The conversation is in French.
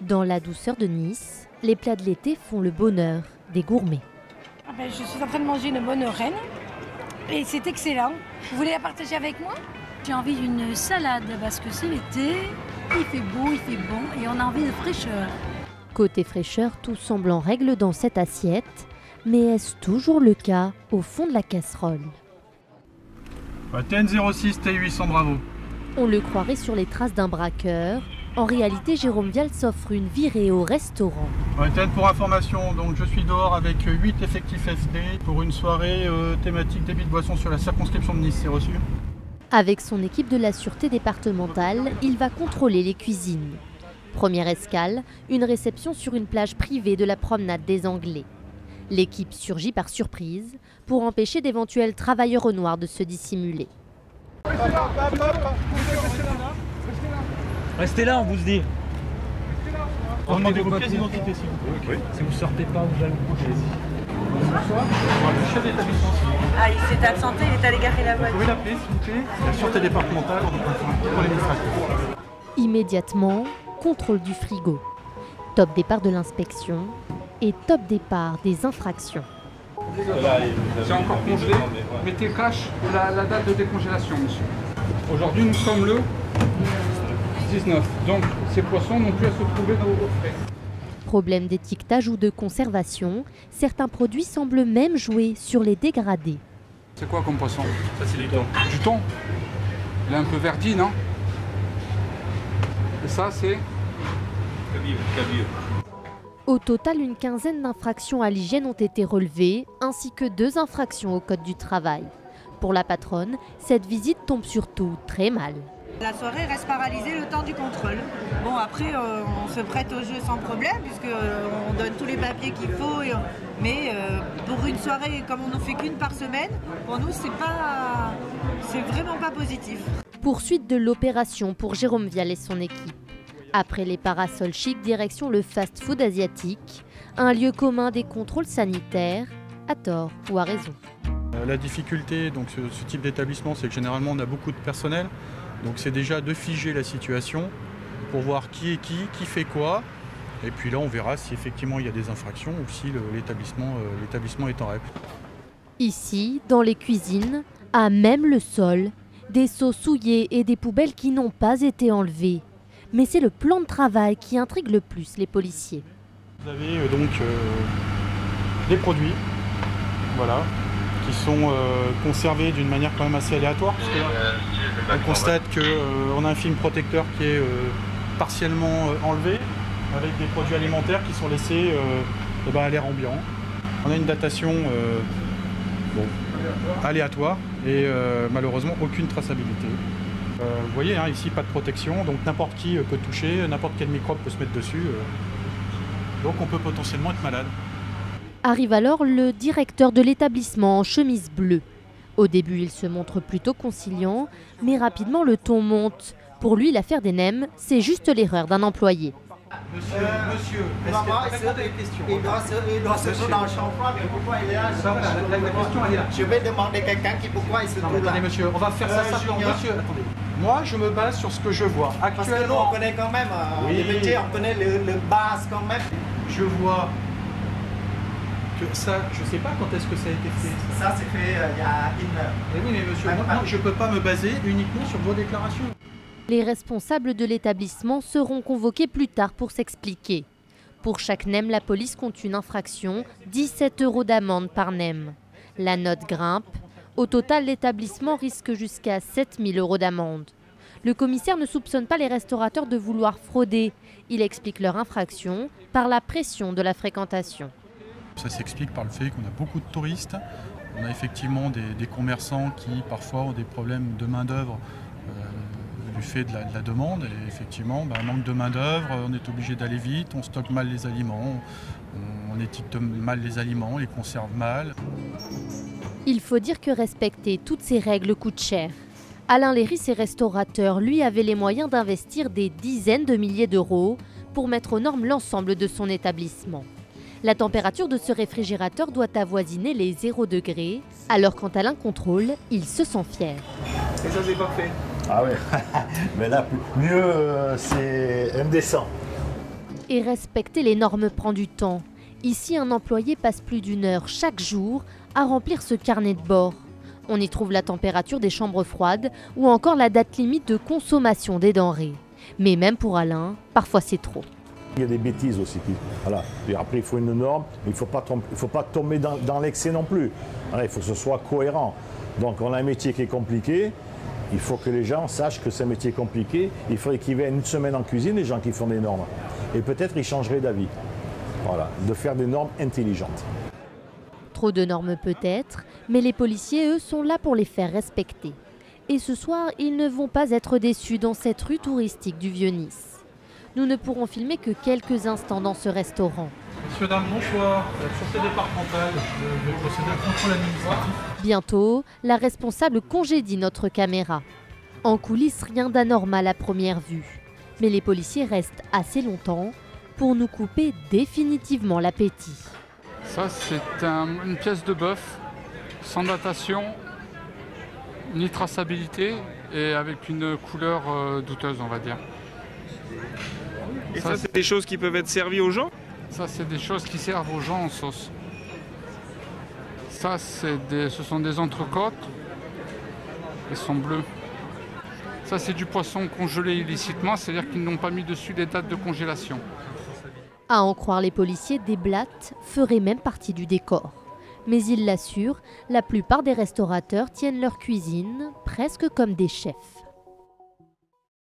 Dans la douceur de Nice, les plats de l'été font le bonheur des gourmets. Je suis en train de manger une bonne reine et c'est excellent. Vous voulez la partager avec moi? J'ai envie d'une salade parce que c'est l'été, il fait beau, il fait bon et on a envie de fraîcheur. Côté fraîcheur, tout semble en règle dans cette assiette, mais est-ce toujours le cas au fond de la casserole? TN06 T800 Bravo. On le croirait sur les traces d'un braqueur. En réalité, Jérôme Vial s'offre une virée au restaurant. TN pour information, donc je suis dehors avec 8 effectifs SD pour une soirée thématique débit de boisson sur la circonscription de Nice, c'est reçu. Avec son équipe de la sûreté départementale, il va contrôler les cuisines. Première escale, une réception sur une plage privée de la promenade des Anglais. L'équipe surgit par surprise pour empêcher d'éventuels travailleurs au noir de se dissimuler. Restez là, on vous dit. Demandez vos pièces d'identité s'il vous plaît. Oui. Si vous sortez pas, vous allez vous coucher. Bonsoir. Le chef d'établissement. Ah, il s'est absenté, il est allé garer la voiture. Vous pouvez l'appeler s'il vous plaît? La sûreté départementale, pour l'administration. Immédiatement, contrôle du frigo. Top départ de l'inspection et top départ des infractions. C'est encore congelé. Mettez cash la date de décongélation, monsieur. Aujourd'hui, nous sommes le 19. Donc, ces poissons n'ont plus à se trouver dans vos frais. Problème d'étiquetage ou de conservation, certains produits semblent même jouer sur les dégradés. C'est quoi comme poisson? Ça c'est du thon. Du thon. Il est un peu verdi, non? Et ça, c'est Cabillaud. Au total, une quinzaine d'infractions à l'hygiène ont été relevées, ainsi que 2 infractions au code du travail. Pour la patronne, cette visite tombe surtout très mal. La soirée reste paralysée le temps du contrôle. Bon, après, on se prête au jeu sans problème, puisqu'on donne tous les papiers qu'il faut. Mais pour une soirée, comme on n'en fait qu'une par semaine, pour nous, c'est vraiment pas positif. Poursuite de l'opération pour Jérôme Vial et son équipe. Après les parasols chics, direction le fast-food asiatique, un lieu commun des contrôles sanitaires, à tort ou à raison. La difficulté, donc ce type d'établissement, c'est que généralement on a beaucoup de personnel. Donc c'est déjà de figer la situation pour voir qui est qui fait quoi. Et puis là on verra si effectivement il y a des infractions ou si l'établissement est en règle. Ici, dans les cuisines, à même le sol, des seaux souillés et des poubelles qui n'ont pas été enlevées. Mais c'est le plan de travail qui intrigue le plus les policiers. Vous avez donc des produits, voilà, qui sont conservés d'une manière quand même assez aléatoire. Parce que là, on constate qu'on a un film protecteur qui est partiellement enlevé, avec des produits alimentaires qui sont laissés à l'air ambiant. On a une datation aléatoire et malheureusement aucune traçabilité. Vous voyez, hein, ici pas de protection, donc n'importe qui peut toucher, n'importe quel microbe peut se mettre dessus. Donc on peut potentiellement être malade. Arrive alors le directeur de l'établissement en chemise bleue. Au début, il se montre plutôt conciliant, mais rapidement le ton monte. Pour lui, l'affaire des nems, c'est juste l'erreur d'un employé. Monsieur, racontez une question. Il doit se trouver dans le champ froid, mais pourquoi il est là? La question elle est là. Je vais demander quelqu'un pourquoi il se trouve là. Attendez monsieur, on va faire ça simplement. Monsieur, attendez. Moi, je me base sur ce que je vois. Parce que nous, on connaît quand même, les métiers, on connaît le base quand même. Je vois que ça, je ne sais pas quand est-ce que ça a été fait. Ça, c'est fait il y a 1 heure. Mais oui, mais monsieur, moi, je ne peux pas me baser uniquement sur vos déclarations. Les responsables de l'établissement seront convoqués plus tard pour s'expliquer. Pour chaque nem, la police compte une infraction, 17 € d'amende par nem. La note grimpe. Au total, l'établissement risque jusqu'à 7 000 € d'amende. Le commissaire ne soupçonne pas les restaurateurs de vouloir frauder. Il explique leur infraction par la pression de la fréquentation. Ça s'explique par le fait qu'on a beaucoup de touristes. On a effectivement des commerçants qui parfois ont des problèmes de main-d'œuvre du fait de la demande. Et effectivement, manque de main-d'œuvre, on est obligé d'aller vite, on stocke mal les aliments, on étiquette mal les aliments, les conserve mal. Il faut dire que respecter toutes ces règles coûte cher. Alain Léry, ses restaurateurs, lui, avait les moyens d'investir des dizaines de milliers d'euros pour mettre aux normes l'ensemble de son établissement. La température de ce réfrigérateur doit avoisiner les 0 degrés, alors quand Alain contrôle, il se sent fier. Et ça, c'est parfait. Ah ouais, mais là, mieux, c'est indécent. Et respecter les normes prend du temps. Ici, un employé passe plus d'1 heure chaque jour à remplir ce carnet de bord. On y trouve la température des chambres froides ou encore la date limite de consommation des denrées. Mais même pour Alain, parfois c'est trop. Il y a des bêtises aussi. Voilà. Et après, il faut une norme, mais il ne faut pas tomber dans l'excès non plus. Voilà, il faut que ce soit cohérent. Donc on a un métier qui est compliqué. Il faut que les gens sachent que c'est un métier compliqué. Il faudrait qu'ils viennent une semaine en cuisine, les gens qui font des normes. Et peut-être ils changeraient d'avis. Voilà, de faire des normes intelligentes. Trop de normes peut-être, mais les policiers, eux, sont là pour les faire respecter. Et ce soir, ils ne vont pas être déçus dans cette rue touristique du Vieux-Nice. Nous ne pourrons filmer que quelques instants dans ce restaurant. Messieurs, dames, bonsoir. La sûreté départementale, je vais procéder au contrôle administratif. Bientôt, la responsable congédie notre caméra. En coulisses, rien d'anormal à première vue. Mais les policiers restent assez longtemps pour nous couper définitivement l'appétit. Ça, c'est une pièce de bœuf, sans datation, ni traçabilité, et avec une couleur douteuse, on va dire. Et ça, c'est des choses qui peuvent être servies aux gens? Ça, c'est des choses qui servent aux gens en sauce. Ça, ce sont des entrecôtes. Elles sont bleues. Ça, c'est du poisson congelé illicitement, c'est-à-dire qu'ils n'ont pas mis dessus les dates de congélation. À en croire les policiers, des blattes feraient même partie du décor. Mais ils l'assurent, la plupart des restaurateurs tiennent leur cuisine presque comme des chefs.